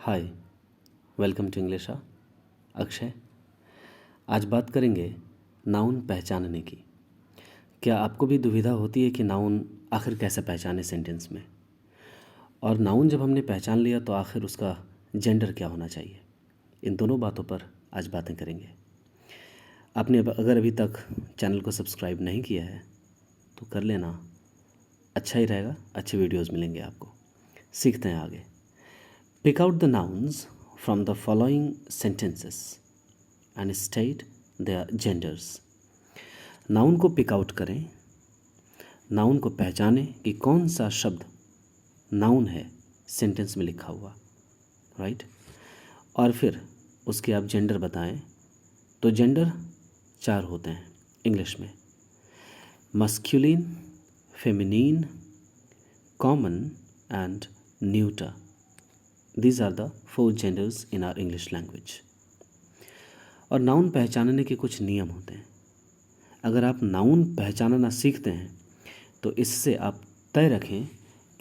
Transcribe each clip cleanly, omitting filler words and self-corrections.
Hi, welcome to English. Akshay. आज बात करेंगे नाउन पहचानने की। क्या आपको भी दुविधा होती है कि नाउन आखिर कैसे पहचाने सेंटेंस में, और नाउन जब हमने पहचान लिया तो आखिर उसका जेंडर क्या होना चाहिए? इन दोनों बातों पर आज बातें करेंगे। आपने अगर अभी तक चैनल को सब्सक्राइब नहीं किया है तो कर लेना, अच्छा ही रहेगा। अच्छे वीडियोस मिलेंगे आपको। सीखते हैं आगे। Pick out the nouns from the following sentences and state their genders. Noun को पिक आउट करें, नाउन को पहचानें कि कौन सा शब्द नाउन है सेंटेंस में लिखा हुआ, राइट। और फिर उसके आप जेंडर बताएं। तो जेंडर 4 होते हैं इंग्लिश में: masculine, feminine, common and neuter. These are the 4 genders in our English language. और नाउन पहचानने के कुछ नियम होते हैं। अगर आप नाउन पहचानना सीखते हैं तो इससे आप तय रखें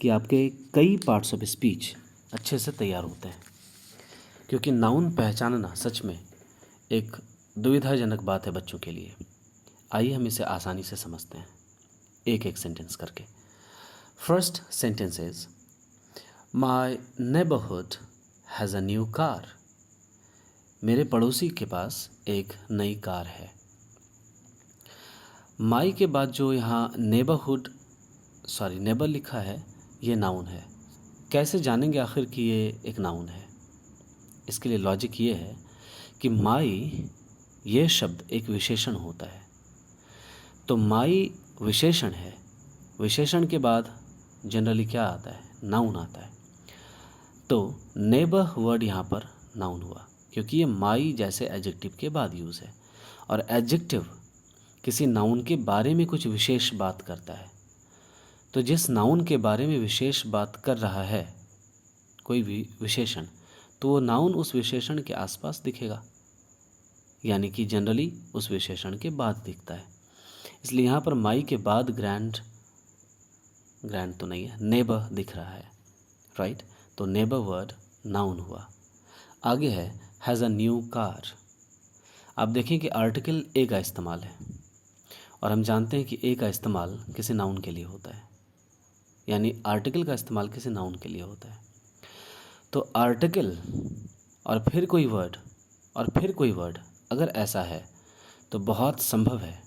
कि आपके कई पार्ट्स ऑफ स्पीच अच्छे से तैयार होते हैं, क्योंकि नाउन पहचानना सच में एक दुविधाजनक बात है बच्चों के लिए। आइए हम इसे आसानी से समझते हैं एक एक सेंटेंस करके। First sentence is my neighbourhood has a new car. मेरे पड़ोसी के पास एक नई कार है। माई के बाद जो यहाँ नेबर लिखा है, ये नाउन है। कैसे जानेंगे आखिर कि ये एक नाउन है? इसके लिए लॉजिक ये है कि माई ये शब्द एक विशेषण होता है। तो माई विशेषण है, विशेषण के बाद जनरली क्या आता है? नाउन आता है। तो नेबर वर्ड यहाँ पर नाउन हुआ, क्योंकि ये माई जैसे एडजेक्टिव के बाद यूज़ है। और एडजेक्टिव किसी नाउन के बारे में कुछ विशेष बात करता है। तो जिस नाउन के बारे में विशेष बात कर रहा है कोई भी विशेषण, तो वो नाउन उस विशेषण के आसपास दिखेगा, यानी कि जनरली उस विशेषण के बाद दिखता है। इसलिए यहाँ पर माई के बाद ग्रैंड तो नहीं है, नेबर दिख रहा है, राइट। तो नेबर वर्ड नाउन हुआ। आगे है हैज़ अ न्यू कार। आप देखें कि आर्टिकल ए का इस्तेमाल है, और हम जानते हैं कि ए का इस्तेमाल किसी नाउन के लिए होता है, यानी आर्टिकल का इस्तेमाल किसी नाउन के लिए होता है। तो आर्टिकल और फिर कोई वर्ड और फिर कोई वर्ड अगर ऐसा है तो बहुत संभव है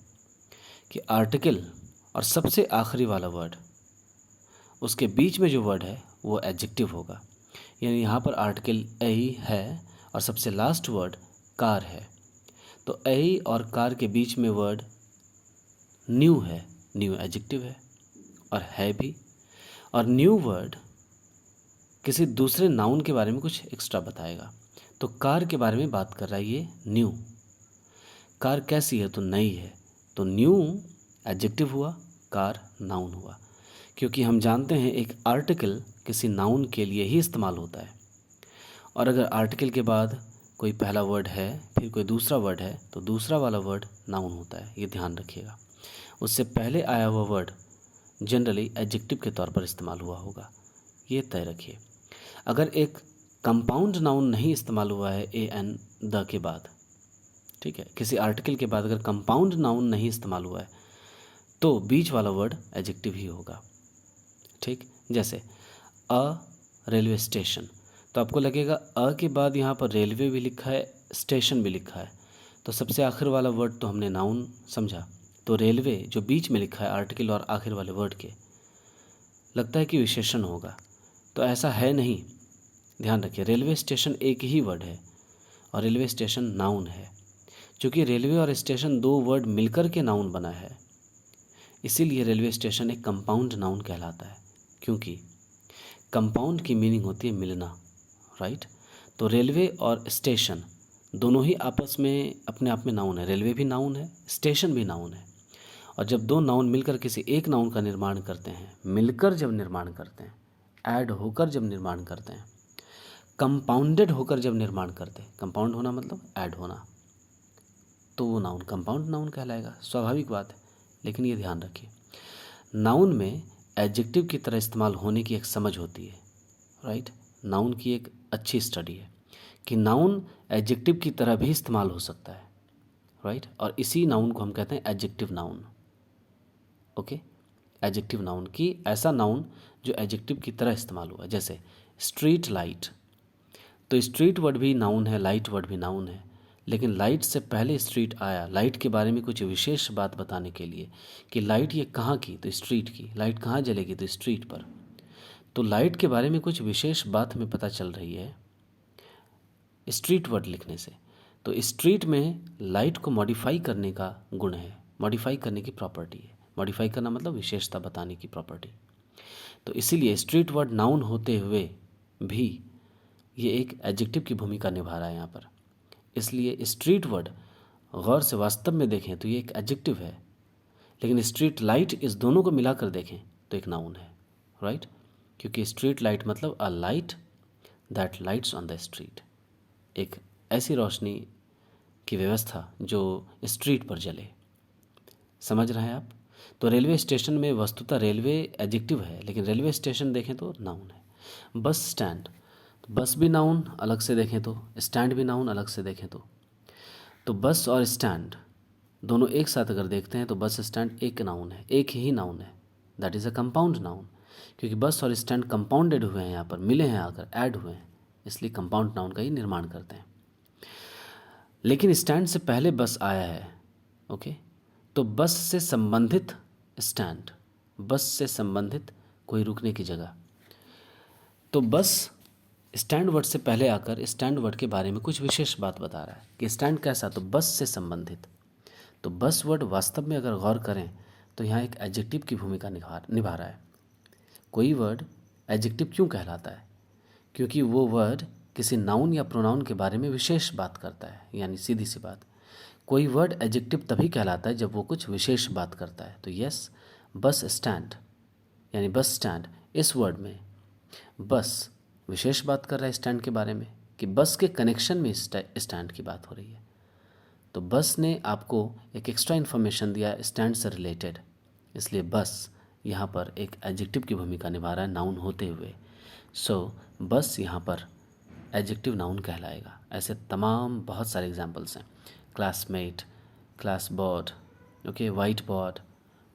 कि आर्टिकल और सबसे आखिरी वाला वर्ड, उसके बीच में जो वर्ड है वो एडजेक्टिव होगा। यानी यहाँ पर आर्टिकल ए है और सबसे लास्ट वर्ड कार है। तो ए और कार के बीच में वर्ड न्यू है, न्यू एडजेक्टिव है और है भी। और न्यू वर्ड किसी दूसरे नाउन के बारे में कुछ एक्स्ट्रा बताएगा। तो कार के बारे में बात कर रहा है ये न्यू। कार कैसी है? तो नई है। तो न्यू एडजेक्टिव हुआ, कार नाउन हुआ। क्योंकि हम जानते हैं एक आर्टिकल किसी नाउन के लिए ही इस्तेमाल होता है, और अगर आर्टिकल के बाद कोई पहला वर्ड है फिर कोई दूसरा वर्ड है तो दूसरा वाला वर्ड नाउन होता है। ये ध्यान रखिएगा। उससे पहले आया हुआ वर्ड जनरली एडजेक्टिव के तौर पर इस्तेमाल हुआ होगा, ये तय रखिए। अगर एक कंपाउंड नाउन नहीं इस्तेमाल हुआ है ए एन द के बाद, ठीक है, किसी आर्टिकल के बाद अगर कंपाउंड नाउन नहीं इस्तेमाल हुआ है तो बीच वाला वर्ड एडजेक्टिव ही होगा, ठीक। जैसे अ रेलवे स्टेशन, तो आपको लगेगा अ के बाद यहाँ पर रेलवे भी लिखा है, स्टेशन भी लिखा है, तो सबसे आखिर वाला वर्ड तो हमने नाउन समझा। तो रेलवे जो बीच में लिखा है आर्टिकल और आखिर वाले वर्ड के, लगता है कि विशेषण होगा, तो ऐसा है नहीं। ध्यान रखिए, रेलवे स्टेशन एक ही वर्ड है और रेलवे स्टेशन नाउन है। चूँकि रेलवे और स्टेशन 2 वर्ड मिलकर के नाउन बना है, इसीलिए रेलवे स्टेशन एक कंपाउंड नाउन कहलाता है, क्योंकि कंपाउंड की मीनिंग होती है मिलना, राइट। तो रेलवे और स्टेशन दोनों ही आपस में अपने आप में नाउन है। रेलवे भी नाउन है, स्टेशन भी नाउन है। और जब 2 नाउन मिलकर किसी एक नाउन का निर्माण करते हैं, मिलकर जब निर्माण करते हैं, ऐड होकर जब निर्माण करते हैं, कंपाउंडेड होकर जब निर्माण करते हैं, कंपाउंड होना मतलब ऐड होना, तो वो नाउन कंपाउंड नाउन कहलाएगा। स्वाभाविक बात है। लेकिन ये ध्यान रखिए, नाउन में एडजेक्टिव की तरह इस्तेमाल होने की एक समझ होती है, राइट। नाउन की एक अच्छी स्टडी है कि नाउन एडजेक्टिव की तरह भी इस्तेमाल हो सकता है, राइट। और इसी नाउन को हम कहते हैं adjective noun. Okay, adjective noun की ऐसा नाउन जो एडजेक्टिव की तरह इस्तेमाल हुआ, जैसे स्ट्रीट लाइट। तो स्ट्रीट वर्ड भी नाउन है, लाइट वर्ड भी नाउन है, लेकिन लाइट से पहले स्ट्रीट आया लाइट के बारे में कुछ विशेष बात बताने के लिए कि लाइट ये कहाँ की, तो स्ट्रीट की। लाइट कहाँ जलेगी, तो स्ट्रीट पर। तो लाइट के बारे में कुछ विशेष बात हमें पता चल रही है स्ट्रीट वर्ड लिखने से। तो स्ट्रीट में लाइट को मॉडिफाई करने का गुण है, मॉडिफाई करने की प्रॉपर्टी है। मॉडिफाई करना मतलब विशेषता बताने की प्रॉपर्टी। तो इसीलिए स्ट्रीट वर्ड नाउन होते हुए भी ये एक एडजेक्टिव की भूमिका निभा रहा है यहाँ पर। इसलिए स्ट्रीट वर्ड गौर से वास्तव में देखें तो ये एक एडजेक्टिव है, लेकिन स्ट्रीट लाइट इस दोनों को मिलाकर देखें तो एक नाउन है, राइट। क्योंकि स्ट्रीट लाइट मतलब a light that lights on the street, एक ऐसी रोशनी की व्यवस्था जो स्ट्रीट पर जले। समझ रहे हैं आप। तो रेलवे स्टेशन में वस्तुतः रेलवे एडजेक्टिव है, लेकिन रेलवे स्टेशन देखें तो नाउन है। बस स्टैंड, तो बस भी नाउन अलग से देखें तो, स्टैंड भी नाउन अलग से देखें तो बस और स्टैंड दोनों एक साथ अगर देखते हैं तो बस स्टैंड एक नाउन है, एक ही नाउन है, that is a compound noun. क्योंकि बस और स्टैंड कंपाउंडेड हुए हैं, यहाँ पर मिले हैं, आकर ऐड हुए हैं, इसलिए कंपाउंड नाउन का ही निर्माण करते हैं। लेकिन स्टैंड से पहले बस आया है, ओके। तो बस से संबंधित स्टैंड, बस से संबंधित कोई रुकने की जगह। तो बस स्टैंड वर्ड से पहले आकर स्टैंड वर्ड के बारे में कुछ विशेष बात बता रहा है कि स्टैंड कैसा, तो बस से संबंधित। तो बस वर्ड वास्तव में अगर गौर करें तो यहाँ एक एडजेक्टिव की भूमिका निभा रहा है। कोई वर्ड एडजेक्टिव क्यों कहलाता है? क्योंकि वो वर्ड किसी नाउन या प्रोनाउन के बारे में विशेष बात करता है। यानी सीधी सी बात, कोई वर्ड एडजेक्टिव तभी कहलाता है जब वो कुछ विशेष बात करता है। तो यस, बस स्टैंड यानी बस स्टैंड, इस वर्ड में बस विशेष बात कर रहा है स्टैंड के बारे में कि बस के कनेक्शन में स्टैंड की बात हो रही है। तो बस ने आपको एक एक्स्ट्रा इन्फॉर्मेशन दिया स्टैंड से रिलेटेड, इसलिए बस यहाँ पर एक एडजेक्टिव की भूमिका निभा रहा है नाउन होते हुए। सो बस यहाँ पर एडजेक्टिव नाउन कहलाएगा। ऐसे तमाम बहुत सारे एग्जांपल्स हैं। Classmate, class board, okay, white board,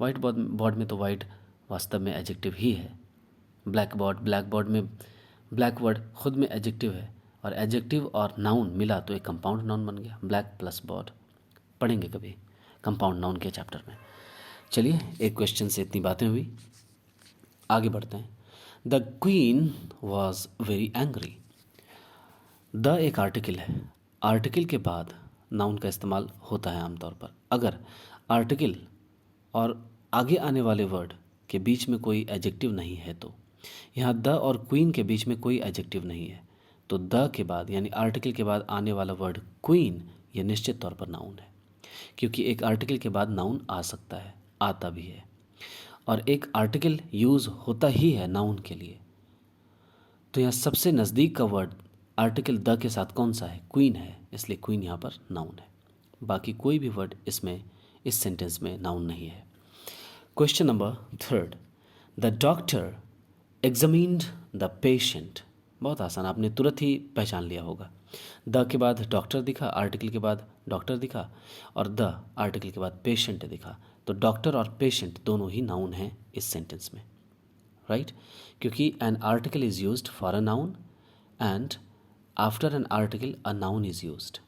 white board में तो वाइट वास्तव में एडजेक्टिव ही है। ब्लैक बोर्ड, ब्लैक बोर्ड में ब्लैक वर्ड खुद में एडजेक्टिव है, और एडजेक्टिव और नाउन मिला तो एक कंपाउंड नाउन बन गया, ब्लैक प्लस बोर्ड। पढ़ेंगे कभी कंपाउंड नाउन के चैप्टर में। चलिए, एक क्वेश्चन से इतनी बातें हुई, आगे बढ़ते हैं। The queen was very angry. The एक आर्टिकल है, आर्टिकल के बाद नाउन का इस्तेमाल होता है आमतौर पर। अगर आर्टिकल और आगे आने वाले वर्ड के बीच में कोई एडजेक्टिव नहीं है, तो यहाँ द और क्वीन के बीच में कोई एडजेक्टिव नहीं है, तो द के बाद यानी आर्टिकल के बाद आने वाला वर्ड क्वीन ये निश्चित तौर पर नाउन है। क्योंकि एक आर्टिकल के बाद नाउन आ सकता है, आता भी है, और एक आर्टिकल यूज़ होता ही है नाउन के लिए। तो यहाँ सबसे नज़दीक का वर्ड आर्टिकल द के साथ कौन सा है? क्वीन है, इसलिए क्वीन यहाँ पर नाउन है। बाकी कोई भी वर्ड इसमें इस सेंटेंस में नाउन नहीं है। Question number 3, the doctor examined the patient. बहुत आसान, आपने तुरंत ही पहचान लिया होगा। द के बाद डॉक्टर दिखा, आर्टिकल के बाद डॉक्टर दिखा, और द आर्टिकल के बाद पेशेंट दिखा। तो डॉक्टर और पेशेंट दोनों ही नाउन हैं इस सेंटेंस में, राइट। क्योंकि an article is used for a noun and after an article a noun is used.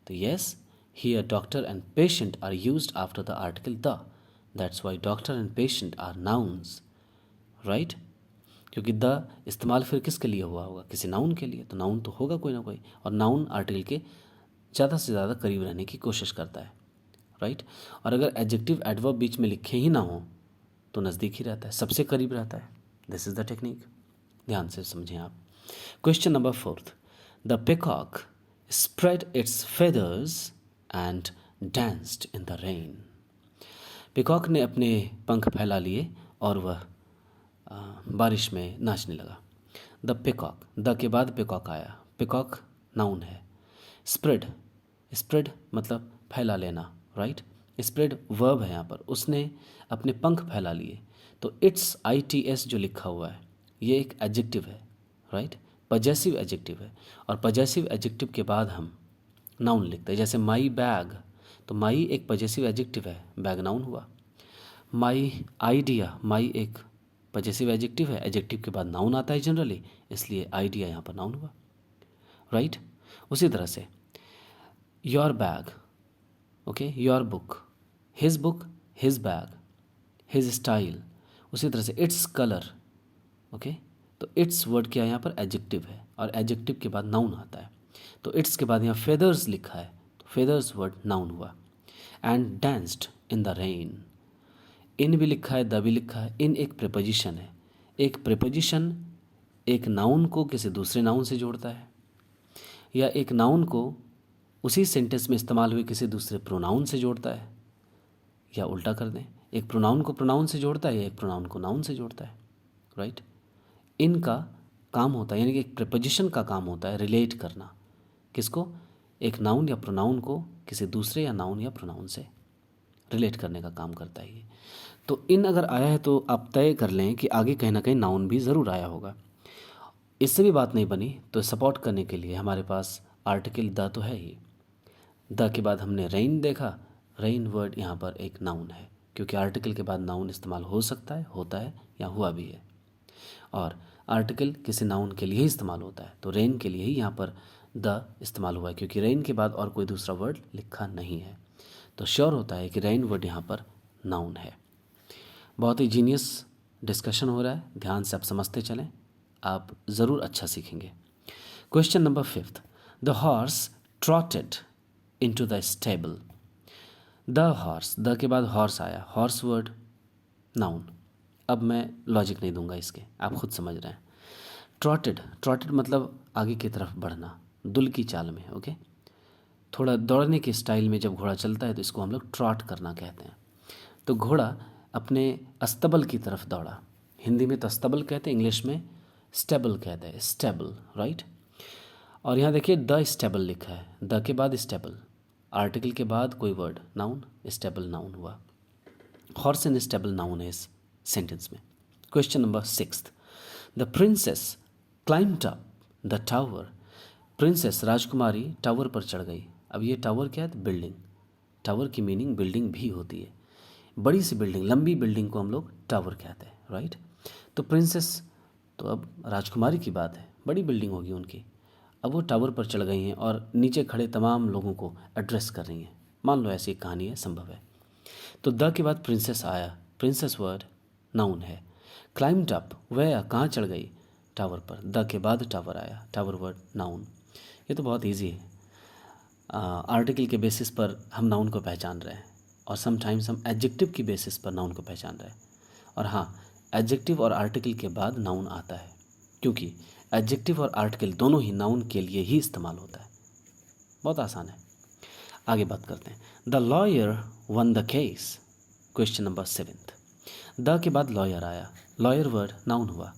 तो yes, here doctor and patient are used after the article the, that's why doctor and patient are nouns, right. क्योंकि the इस्तेमाल फिर किसके लिए हुआ होगा? किसी noun के लिए, तो नाउन तो होगा कोई ना कोई, और नाउन आर्टिकल के ज़्यादा से ज़्यादा करीब रहने की कोशिश करता है, राइट। और अगर एडजेक्टिव एडवर्ब बीच में लिखे ही ना हो तो नज़दीक ही रहता है, सबसे करीब रहता है। दिस इज़ द टेक्निक, ध्यान से समझें आप। Question number 4, the peacock spread it's feathers and danced in the rain. Peacock ने अपने पंख फैला लिए और वह बारिश में नाचने लगा। द पिकॉक, द के बाद पिकॉक आया, पिकॉक नाउन है। स्प्रेड, स्प्रेड मतलब फैला लेना, राइट। स्प्रेड वर्ब है यहाँ पर, उसने अपने पंख फैला लिए। तो इट्स ITS जो लिखा हुआ है ये एक एडजेक्टिव है, राइट। पजेसिव एडजेक्टिव है, और पजेसिव एडजेक्टिव के बाद हम नाउन लिखते हैं। जैसे माई बैग, तो माई एक पजेसिव एडजेक्टिव है, बैग नाउन हुआ। माई आइडिया, माई एक पजेसिव एडजेक्टिव है, एडजेक्टिव के बाद नाउन आता है जनरली, इसलिए आइडिया यहाँ पर नाउन हुआ, राइट। उसी तरह से your bag, okay, your book, book, his bag, his style. उसी तरह से इट्स कलर, ओके, तो इट्स वर्ड क्या है यहाँ पर, एडजेक्टिव है, और एडजेक्टिव के बाद नाउन आता है। तो इट्स के बाद यहाँ फेदर्स लिखा है, तो फेदर्स वर्ड नाउन हुआ। And danced in the rain, in भी लिखा है, द भी लिखा है। इन एक प्रीपोजिशन है, एक प्रीपोजिशन एक नाउन को किसी दूसरे नाउन से जोड़ता है, या एक नाउन को उसी सेंटेंस में इस्तेमाल हुए किसी दूसरे प्रोनाउन से जोड़ता है, या उल्टा कर दें, एक प्रोनाउन को प्रोनाउन से जोड़ता है या एक प्रोनाउन को नाउन से जोड़ता है, राइट। इनका काम होता है, यानी कि एक प्रीपोजिशन का काम होता है रिलेट करना, किसको, एक नाउन या प्रोनाउन को किसी दूसरे या नाउन या प्रोनाउन से रिलेट करने का काम करता है ये। तो इन अगर आया है तो आप तय कर लें कि आगे कहीं ना कहीं नाउन भी ज़रूर आया होगा। इससे भी बात नहीं बनी तो सपोर्ट करने के लिए हमारे पास आर्टिकल द तो है ही। द के बाद हमने रेन देखा, रेन वर्ड यहाँ पर एक नाउन है, क्योंकि आर्टिकल के बाद नाउन इस्तेमाल हो सकता है, होता है, या हुआ भी है, और आर्टिकल किसी नाउन के लिए ही इस्तेमाल होता है। तो रेन के लिए ही यहाँ पर द इस्तेमाल हुआ है, क्योंकि रेन के बाद और कोई दूसरा वर्ड लिखा नहीं है। तो श्योर होता है कि रेन वर्ड यहाँ पर नाउन है। बहुत ही जीनियस डिस्कशन हो रहा है, ध्यान से आप समझते चलें, आप ज़रूर अच्छा सीखेंगे। Question number 5, the horse trotted into the stable. The horse, the के बाद हॉर्स आया, हॉर्स वर्ड नाउन। अब मैं लॉजिक नहीं दूंगा इसके, आप खुद समझ रहे हैं। ट्रॉटेड, ट्रॉटेड मतलब आगे की तरफ बढ़ना, दुल की चाल में, ओके, थोड़ा दौड़ने के स्टाइल में जब घोड़ा चलता है तो इसको हम लोग ट्रॉट करना कहते हैं। तो घोड़ा अपने अस्तबल की तरफ दौड़ा, हिंदी में तो अस्तबल कहते हैं, इंग्लिश में स्टेबल कहते हैं, स्टेबल, राइट। और यहाँ देखिए द स्टेबल लिखा है, द के बाद स्टेबल, आर्टिकल के बाद कोई वर्ड, नाउन, स्टेबल नाउन हुआ। हॉर्स एंड स्टेबल नाउन है इस सेंटेंस में। Question number 6, the princess climbed up the tower. Princess Rajkumari tower पर चढ़ गई। अब ये टावर क्या है, बिल्डिंग। टावर की मीनिंग बिल्डिंग भी होती है, बड़ी सी बिल्डिंग, लंबी बिल्डिंग को हम लोग टावर कहते हैं, राइट। तो प्रिंसेस, तो अब राजकुमारी की बात है, बड़ी बिल्डिंग होगी उनकी। अब वो टावर पर चढ़ गई हैं और नीचे खड़े तमाम लोगों को एड्रेस कर रही हैं, मान लो ऐसी एक कहानी है, संभव है। तो द के बाद प्रिंसेस आया, प्रिंसेस वर्ड नाउन है। क्लाइम्ड अप, वह कहाँ चढ़ गई, टावर पर। द के बाद टावर आया, टावर वर्ड नाउन। ये तो बहुत इजी है, आर्टिकल के बेसिस पर हम नाउन को पहचान रहे हैं, और समटाइम्स हम एडजेक्टिव की बेसिस पर नाउन को पहचान रहे हैं। और हाँ, एडजेक्टिव और आर्टिकल के बाद नाउन आता है, क्योंकि एडजेक्टिव और आर्टिकल दोनों ही नाउन के लिए ही इस्तेमाल होता है। बहुत आसान है, आगे बात करते हैं। The lawyer one the case. Question number 7, the के बाद लॉयर आया, लॉयर वर्ड नाउन हुआ।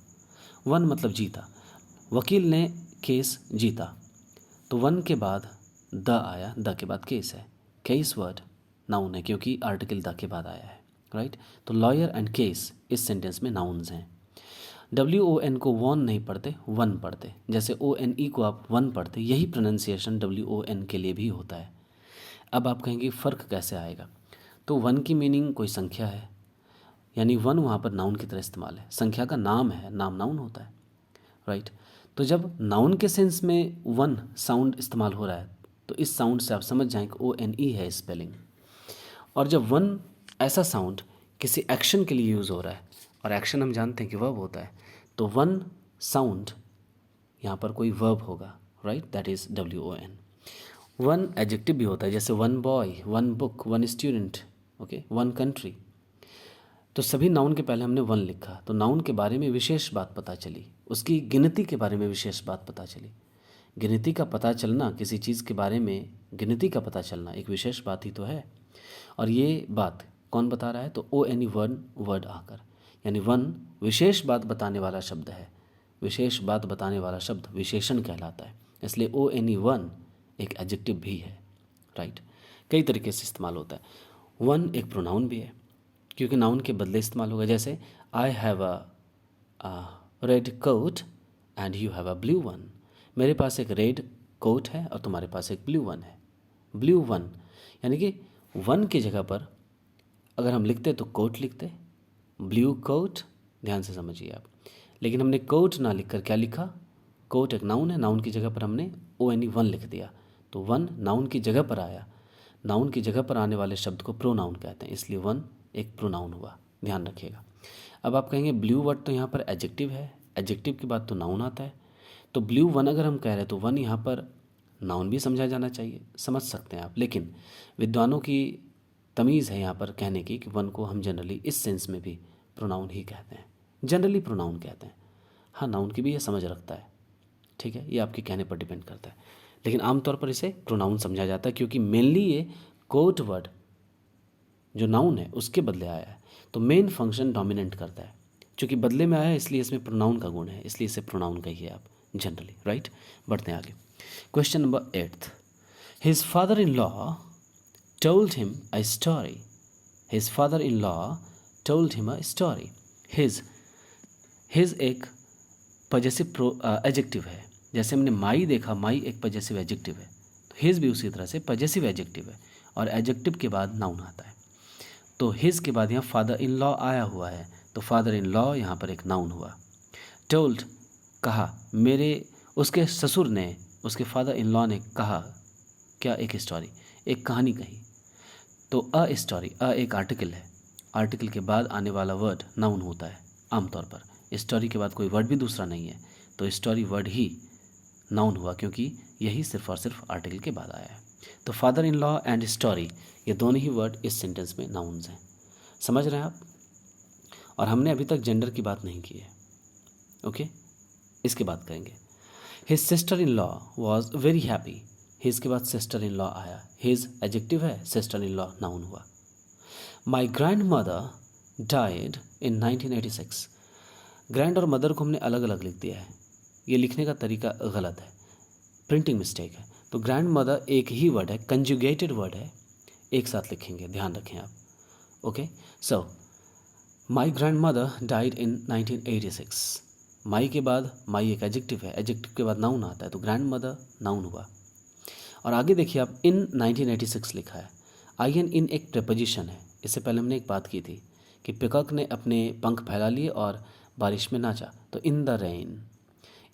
वन मतलब जीता, वकील ने केस जीता, तो वन के बाद द आया, द के बाद केस है। केस वर्ड नाउन है क्योंकि आर्टिकल द के बाद आया है, राइट। तो लॉयर एंड केस इस सेंटेंस में नाउन्स हैं। WON को वॉन नहीं पढ़ते, वन पढ़ते, जैसे ONE को आप वन पढ़ते, यही प्रोनाउंसिएशन WON के लिए भी होता है। अब आप कहेंगे फ़र्क कैसे आएगा, तो वन की मीनिंग कोई संख्या है, यानी वन वहाँ पर नाउन की तरह इस्तेमाल है, संख्या का नाम है, नाम नाउन होता है, राइट। तो जब नाउन के सेंस में वन साउंड इस्तेमाल हो रहा है तो इस साउंड से आप समझ जाएं कि ONE है स्पेलिंग। और जब वन ऐसा साउंड किसी एक्शन के लिए यूज़ हो रहा है, और एक्शन हम जानते हैं कि वर्ब होता है, तो वन साउंड यहाँ पर कोई वर्ब होगा, right, that is WON। One adjective भी होता है, जैसे one boy, one book, one student, okay, one country. तो सभी नाउन के पहले हमने वन लिखा, तो नाउन के बारे में विशेष बात पता चली, उसकी गिनती के बारे में विशेष बात पता चली। गिनती का पता चलना, किसी चीज़ के बारे में गिनती का पता चलना एक विशेष बात ही तो है। और ये बात कौन बता रहा है, तो ONE वर्ड आकर, यानी वन विशेष बात बताने वाला शब्द है। विशेष बात बताने वाला शब्द विशेषण कहलाता है, इसलिए ONE एक एडजेक्टिव भी है, राइट। कई तरीके से इस्तेमाल होता है। वन एक प्रोनाउन भी है, क्योंकि नाउन के बदले इस्तेमाल होगा, जैसे I have a red coat and you have a blue one. मेरे पास एक रेड कोट है और तुम्हारे पास एक ब्लू वन है। ब्लू वन यानी कि वन की जगह पर अगर हम लिखते तो कोट लिखते, ब्लू कोट, ध्यान से समझिए आप। लेकिन हमने कोट ना लिखकर क्या लिखा, कोट एक नाउन है, नाउन की जगह पर हमने वन लिख दिया, तो वन नाउन की जगह पर आया। नाउन की जगह पर आने वाले शब्द को प्रोनाउन कहते हैं, इसलिए वन एक प्रोनाउन हुआ, ध्यान रखिएगा। अब आप कहेंगे ब्लू वर्ड तो यहाँ पर एडजेक्टिव है, एडजेक्टिव के बाद तो नाउन आता है, तो ब्लू वन अगर हम कह रहे हैं तो वन यहाँ पर नाउन भी समझा जाना चाहिए, समझ सकते हैं आप। लेकिन विद्वानों की तमीज़ है यहाँ पर कहने की कि वन को हम जनरली इस सेंस में भी प्रोनाउन ही कहते हैं, जनरली प्रोनाउन कहते हैं। हाँ, नाउन की भी ये समझ रखता है, ठीक है, ये आपके कहने पर डिपेंड करता है, लेकिन आमतौर पर इसे प्रोनाउन समझा जाता है क्योंकि मेनली ये कोट वर्ड जो नाउन है उसके बदले आया है, तो मेन फंक्शन डोमिनेंट करता है। चूँकि बदले में आया है इसलिए इसमें प्रोनाउन का गुण है, इसलिए इसे प्रोनाउन कहिए आप जनरली, राइट। बढ़ते हैं आगे। Question number 8, his father in law told him a story. His father in law told him a story. His एक पजेसिव एडजेक्टिव है, जैसे हमने माई देखा, माई एक पजेसिव एडजेक्टिव है, तो हिज भी उसी तरह से पजेसिव एडजेक्टिव है और एडजेक्टिव के बाद नाउन आता है। तो हिज के बाद यहाँ फादर इन लॉ आया हुआ है, तो फादर इन लॉ यहाँ पर एक नाउन हुआ। टोल्ड कहा, उसके ससुर ने, उसके फादर इन लॉ ने कहा क्या, एक स्टोरी, एक कहानी कही। तो अ स्टोरी, अ एक आर्टिकल है, आर्टिकल के बाद आने वाला वर्ड नाउन होता है आमतौर पर। स्टोरी के बाद कोई वर्ड भी दूसरा नहीं है, तो स्टोरी वर्ड ही नाउन हुआ क्योंकि यही सिर्फ और सिर्फ आर्टिकल के बाद आया है। तो father in law and story ये दोनों ही वर्ड इस सेंटेंस में नाउन्स हैं, समझ रहे हैं आप। और हमने अभी तक जेंडर की बात नहीं की है, ओके, इसकी बात करेंगे। His sister in law was very happy. His के बाद सिस्टर इन लॉ आया, हिज एडजेक्टिव है, सिस्टर इन लॉ नाउन हुआ। My grand mother died in 1986। Grand और मदर को हमने अलग अलग लिख दिया है, ये लिखने का तरीका गलत है, प्रिंटिंग मिस्टेक है। तो ग्रैंड मदर एक ही वर्ड है, कंजुगेटेड वर्ड है, एक साथ लिखेंगे, ध्यान रखें आप, okay. So my grand mother died in 1986। माई के बाद माई एक एडजेक्टिव है, एडजेक्टिव के बाद नाउन आता है, तो ग्रैंड मदर नाउन हुआ। और आगे देखिए आप, इन 1986 लिखा है, आई एन इन एक प्रेपोजिशन है। इससे पहले हमने एक बात की थी कि पिकॉक ने अपने पंख फैला लिए और बारिश में नाचा, तो इन द रेन,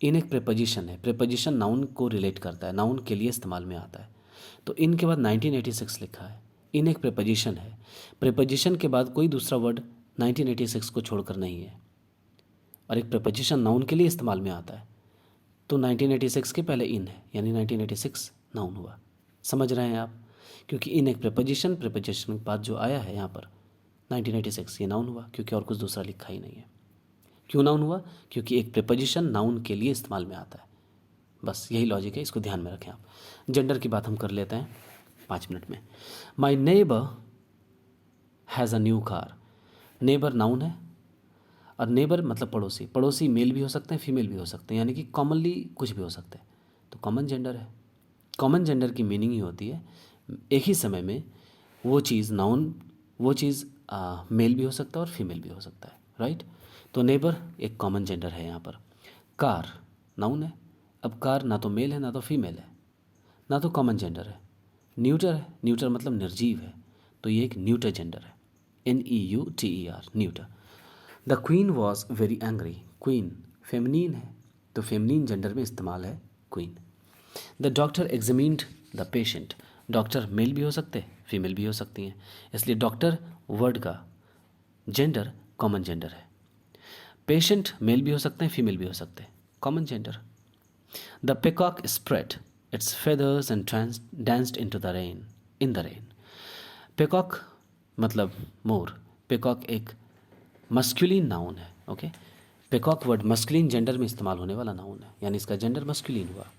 इन एक प्रेपोजिशन है, प्रेपोजिशन नाउन को रिलेट करता है, नाउन के लिए इस्तेमाल में आता है, तो इन के बाद 1986 लिखा है। इन एक प्रेपोजिशन है, प्रेपोजिशन के बाद कोई दूसरा वर्ड 1986 को छोड़कर नहीं है, और एक प्रेपोजिशन नाउन के लिए इस्तेमाल में आता है, तो 1986 के पहले इन है, यानी 1986 नाउन हुआ, समझ रहे हैं आप। क्योंकि इन एक प्रेपोजिशन के बाद जो आया है यहाँ पर 1986, ये नाउन हुआ क्योंकि और कुछ दूसरा लिखा ही नहीं है। क्यों नाउन हुआ, क्योंकि एक प्रेपोजिशन नाउन के लिए इस्तेमाल में आता है, बस यही लॉजिक है, इसको ध्यान में रखें आप। जेंडर की बात हम कर लेते हैं 5 मिनट में। My neighbour has a new car. Neighbour noun है और नेबर मतलब पड़ोसी, पड़ोसी मेल भी हो सकते हैं, फीमेल भी हो सकते हैं, यानी कि कॉमनली कुछ भी हो सकते हैं, तो कॉमन जेंडर है। कॉमन जेंडर की मीनिंग ही होती है एक ही समय में वो चीज़ नाउन, वो चीज़ मेल भी हो सकता है और फीमेल भी हो सकता है, राइट। तो नेबर एक कॉमन जेंडर है यहाँ पर। कार नाउन है, अब कार ना तो मेल है ना तो फीमेल है, ना तो कॉमन जेंडर है। न्यूटर है, न्यूटर मतलब निर्जीव है, तो ये एक न्यूटर जेंडर है, NEUTER, neuter. The queen was very angry. Queen feminine है, तो फेमिनीन जेंडर में इस्तेमाल है queen. The doctor examined the patient. Doctor male भी हो सकते हैं, फीमेल भी हो सकती हैं, इसलिए डॉक्टर वर्ड का जेंडर कॉमन जेंडर है। पेशेंट मेल भी हो सकते हैं, फीमेल भी हो सकते हैं, common gender. The peacock spread it's feathers and danced in the rain. Peacock मतलब मोर, पिकॉक एक मस्कुलिन नाउन है, okay. Peacock word masculine gender में इस्तेमाल होने वाला नाउन है, यानी इसका जेंडर मस्कुलिन हुआ।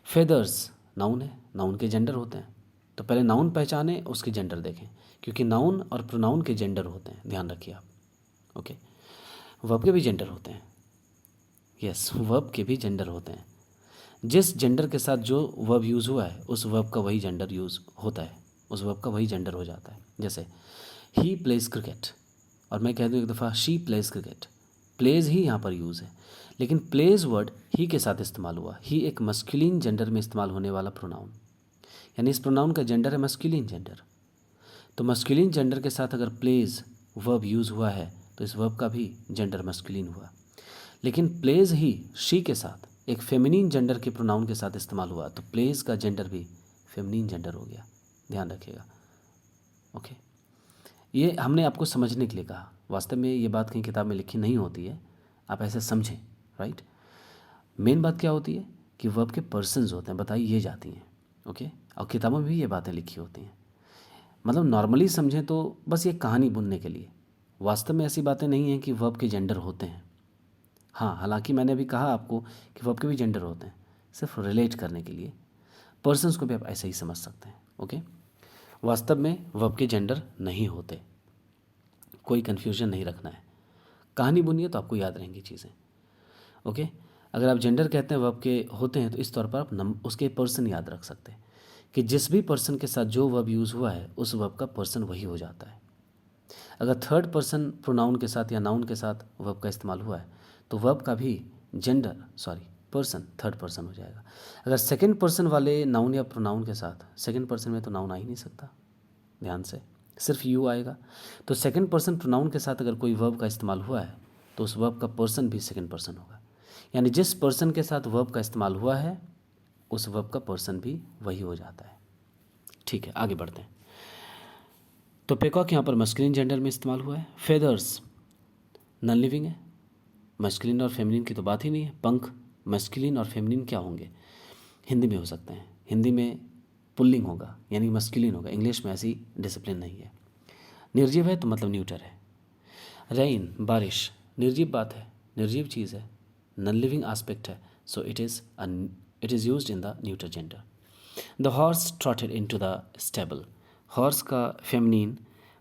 फेदर्स नाउन है, नाउन के जेंडर होते हैं, तो पहले नाउन पहचाने उसके जेंडर देखें, क्योंकि नाउन और प्रोनाउन के जेंडर होते हैं, ध्यान रखिए आप, ओके। वर्ब के भी जेंडर होते हैं, यस, वर्ब के भी जेंडर होते हैं। जिस जेंडर के साथ जो वर्ब यूज़ हुआ है उस वर्ब का वही जेंडर यूज़ होता है, उस वर्ब का वही जेंडर हो जाता है। जैसे ही प्लेज क्रिकेट और मैं कह दूँ एक दफ़ा शी प्लेज क्रिकेट, प्लेज ही यहाँ पर यूज़ है, लेकिन प्लेज वर्ड ही के साथ इस्तेमाल हुआ। ही एक मस्कुलिन जेंडर में इस्तेमाल होने वाला प्रोनाउन, यानी इस प्रोनाउन का जेंडर है मस्कुलिन जेंडर। तो मस्कुलिन जेंडर के साथ अगर प्लेज वर्ब यूज़ हुआ है तो इस वर्ब का भी जेंडर मस्कुलिन हुआ। लेकिन प्लेज ही शी के साथ एक फेमिनिन जेंडर के प्रोनाउन के साथ इस्तेमाल हुआ तो प्लेज का जेंडर भी फेमिनिन जेंडर हो गया। ध्यान रखिएगा। ओके, ये हमने आपको समझने के लिए कहा। वास्तव में ये बात कहीं किताब में लिखी नहीं होती है, आप ऐसे समझें, राइट। मेन बात क्या होती है कि वर्ब के पर्सन्स होते हैं, बताइए ये जाती हैं। ओके, और किताबों में भी ये बातें लिखी होती हैं। मतलब नॉर्मली समझें तो बस ये कहानी बुनने के लिए, वास्तव में ऐसी बातें नहीं हैं कि वर्ब के जेंडर होते हैं। हाँ, हालांकि मैंने अभी कहा आपको कि वर्ब के भी जेंडर होते हैं, सिर्फ रिलेट करने के लिए। पर्सन्स को भी आप ऐसे ही समझ सकते हैं। ओके, वास्तव में वर्ब के जेंडर नहीं होते, कोई कन्फ्यूजन नहीं रखना है। कहानी बुनिए तो आपको याद रहेंगी चीज़ें। ओके, अगर आप जेंडर कहते हैं वर्ब के होते हैं तो इस तौर पर आप उसके पर्सन याद रख सकते हैं कि जिस भी पर्सन के साथ जो वर्ब यूज़ हुआ है उस वर्ब का पर्सन वही हो जाता है। अगर थर्ड पर्सन प्रोनाउन के साथ या नाउन के साथ वर्ब का इस्तेमाल हुआ है तो वर्ब का भी पर्सन थर्ड पर्सन हो जाएगा। अगर सेकंड पर्सन वाले नाउन या प्रोनाउन के साथ, सेकंड पर्सन में तो नाउन आ ही नहीं सकता, ध्यान से सिर्फ यू आएगा। तो सेकंड पर्सन प्रोनाउन के साथ अगर कोई वर्ब का इस्तेमाल हुआ है तो उस वर्ब का पर्सन भी सेकंड पर्सन होगा। यानी जिस पर्सन के साथ वर्ब का इस्तेमाल हुआ है उस वर्ब का पर्सन भी वही हो जाता है। ठीक है, आगे बढ़ते हैं। तो पेकॉक यहाँ पर मस्कुलिन जेंडर में इस्तेमाल हुआ है। फेदर्स नॉन लिविंग है, मस्कुलिन और फेमिनिन की तो बात ही नहीं है। पंख मस्कुलिन और फेमिनिन क्या होंगे, हिंदी में हो सकते हैं। हिंदी में पुल्लिंग होगा यानी मस्कुलिन होगा, इंग्लिश में ऐसी डिसिप्लिन नहीं है। निर्जीव है तो मतलब न्यूटर है। रेन बारिश निर्जीव बात है, निर्जीव चीज़ है, नॉन लिविंग एस्पेक्ट है, so it is used in the neuter gender. The horse trotted into the stable, horse का फेमिनिन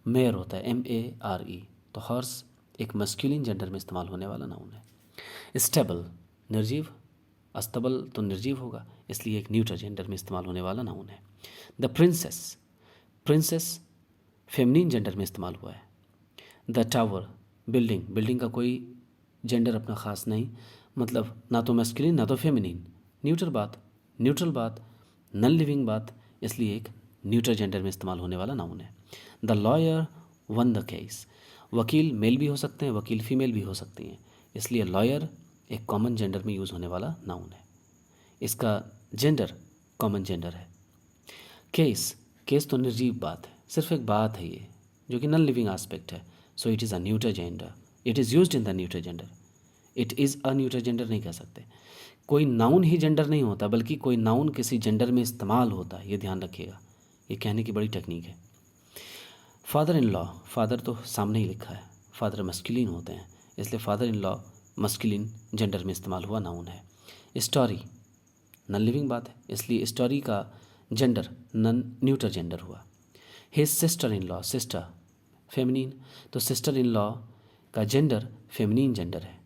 मेयर होता है, MARE, तो हॉर्स एक मस्कुलिन जेंडर में इस्तेमाल होने वाला नाउन है। स्टेबल निर्जीव, अस्तबल तो निर्जीव होगा, इसलिए एक न्यूटर जेंडर में इस्तेमाल होने वाला नाउन है। The princess, princess feminine gender में इस्तेमाल हुआ है। द टावर बिल्डिंग, बिल्डिंग का कोई जेंडर अपना ख़ास नहीं, मतलब ना तो मस्कुलिन ना तो फेमिनिन, न्यूट्रल बात, नॉन लिविंग बात, इसलिए एक न्यूटर जेंडर में इस्तेमाल होने वाला नाउन है। The lawyer one the case, वकील मेल भी हो सकते हैं, वकील फीमेल भी हो सकती हैं, इसलिए लॉयर एक कॉमन जेंडर में यूज़ होने वाला नाउन है, इसका जेंडर कॉमन जेंडर है। केस तो निर्जीव बात है, सिर्फ एक बात है ये जो कि नॉन लिविंग एस्पेक्ट है, so it is a neuter gender, it is used in the neuter gender. It is a neuter gender नहीं कह सकते, कोई नाउन ही जेंडर नहीं होता बल्कि कोई नाउन किसी जेंडर में इस्तेमाल होता है, ये ध्यान रखिएगा, ये कहने की बड़ी टेक्निक है। फादर इन लॉ, फादर तो सामने ही लिखा है, फादर मस्कुलिन होते हैं, इसलिए father in law masculine gender में इस्तेमाल हुआ नाउन है। स्टोरी नॉन लिविंग बात है, इसलिए स्टोरी का जेंडर नॉन न्यूटर जेंडर हुआ। His sister in law, sister feminine, तो सिस्टर इन लॉ का जेंडर फेमिनिन जेंडर है,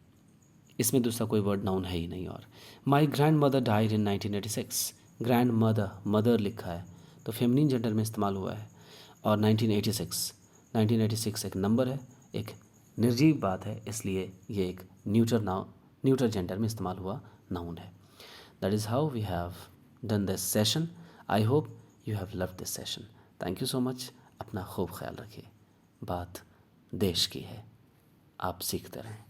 इसमें दूसरा कोई वर्ड नाउन है ही नहीं। और my grand mother died in 1986, grand mother लिखा है तो फेमिनिन जेंडर में इस्तेमाल हुआ है। और 1986 एक नंबर है, एक निर्जीव बात है, इसलिए ये एक न्यूटर जेंडर में इस्तेमाल हुआ नाउन है। That is how we have done this session. I hope you have loved this session. Thank you so much. अपना खूब ख्याल रखिए। बात देश की है, आप सीखते रहें।